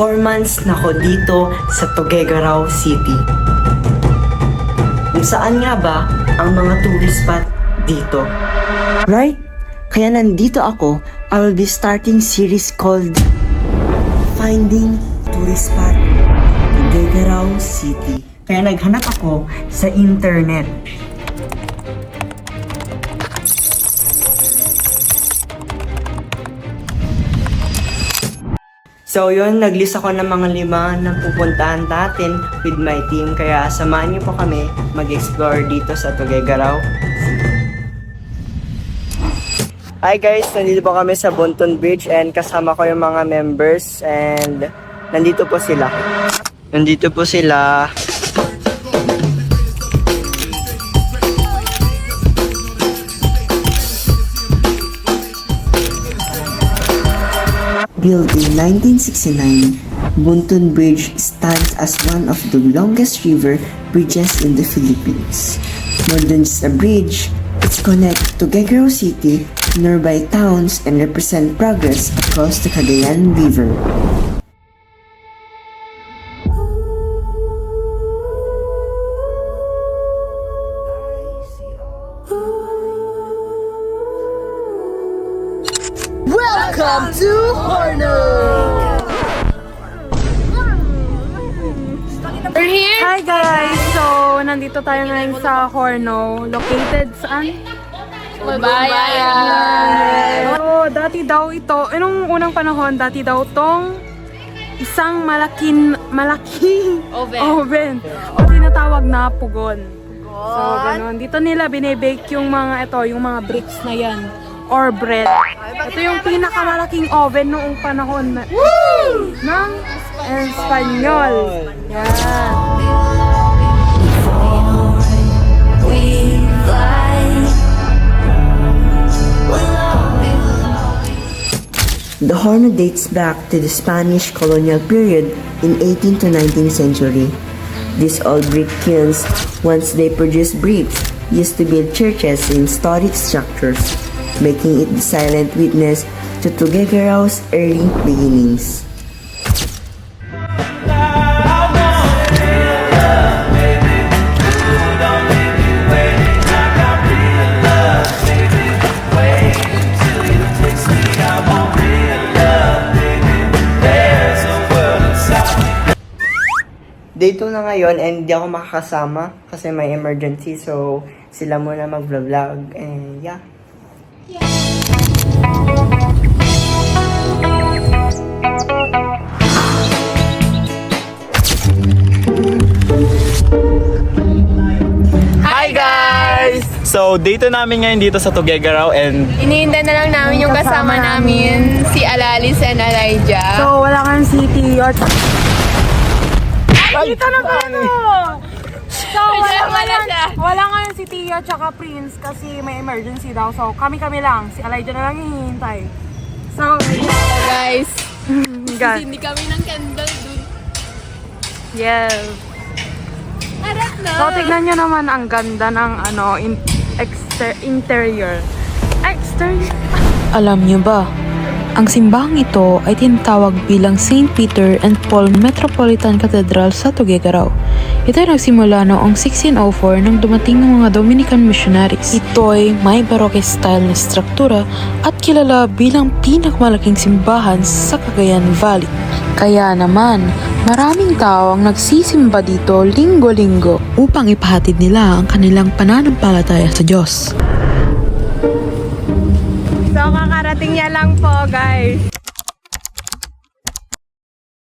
4 months na ako dito sa Tuguegarao City. Kung saan nga ba ang mga tourist spot dito? Right? Kaya nandito ako, I will be starting series called Finding Tourist Spot Tuguegarao City. Kaya naghanap ako sa internet. So yun, naglist ako ng mga 5 na pupuntahan natin with my team. Kaya samahan niyo po kami mag-explore dito sa Tuguegarao. Hi guys, nandito po kami sa Bonton Bridge and kasama ko yung mga members and nandito po sila. Nandito po sila. Built in 1969, Bonton Bridge stands as one of the longest river bridges in the Philippines. More than just a bridge, it connects Tuguegarao City to nearby towns and represent progress across the Cagayan River. Welcome to Horno! We're here! Hi guys! So, nandito tayo ngayon sa Horno. Located saan? Bayan! So, dati daw ito, nung unang panahon, dati daw tong isang malaking oven. O tinatawag na pugon. So, ganun. Dito nila binibake yung mga yung mga bricks na yan. Or bread. Ito yung pinakamalaking oven noong panahon ng Espanyol. Yan. The Horno dates back to the Spanish colonial period in 18th to 19th century. These old brick kilns, once they produced bricks, used to build churches in historic structures, making it the silent witness to Tuguegarao's early beginnings. Day 2 na ngayon and hindi ako makakasama kasi may emergency, so sila muna mag-vlog and yeah. Hi guys! So, dito namin ngayon dito sa Tuguegarao and Iniinda na lang namin yung kasama namin, si Alalis and Elijah. So, wala kang city or... Dito na ano! So, wala ngayon si Tia tsaka Prince kasi may emergency daw. So, kami lang. Si Elijah na lang hihintay. So, Guys, God. hindi kami ng candle dun. Yes. Harap na! So, tignan nyo naman ang ganda ng interior. Exterior. Alam niyo ba, ang simbahang ito ay tinatawag bilang St. Peter and Paul Metropolitan Cathedral sa Tuguegarao. Ito ay nagsimula noong 1604 nang dumating ng mga Dominican missionaries. Ito ay may Baroque style na struktura at kilala bilang pinakamalaking simbahan sa Cagayan Valley. Kaya naman, maraming tao ang nagsisimba dito linggo-linggo upang ipahatid nila ang kanilang pananampalataya sa Diyos. So, kakarating niya lang po, guys.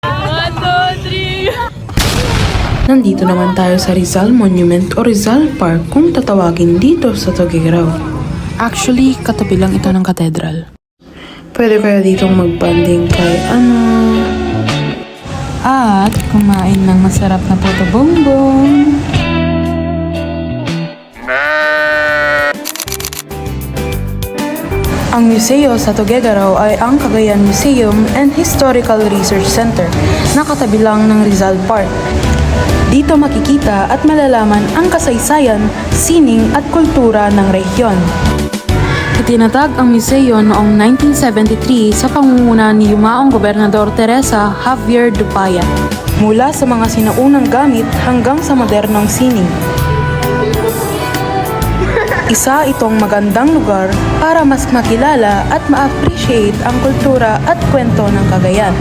1, 2, 3! Nandito naman tayo sa Rizal Monument o Rizal Park kung tatawagin dito sa Tuguegarao. Actually, katabi lang ito ng katedral. Pwede kaya ditong magbanding kay at kumain ng masarap na puto bongbong. Ang museo sa Tuguegarao ay ang Cagayan Museum and Historical Research Center na katabi lang ng Rizal Park. Dito makikita at malalaman ang kasaysayan, sining at kultura ng rehiyon. Itinatag ang museo noong 1973 sa pangunguna ni yumaong Gobernador Teresa Javier Dupayan. Mula sa mga sinaunang gamit hanggang sa modernong sining. Isa itong magandang lugar para mas makilala at ma-appreciate ang kultura at kwento ng Cagayan.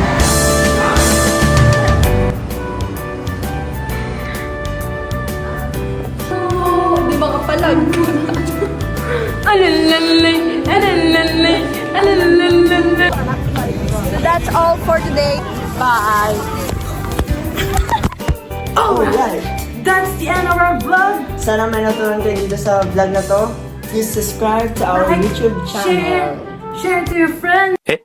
Di ba kapalag? Alalalay, alalalay, alalalay. So that's all for today. Bye! That's the end of our vlog. Sana may natutunan kayo dito sa vlog na to. Please subscribe to our Like, YouTube channel. Share to your friends. Eh?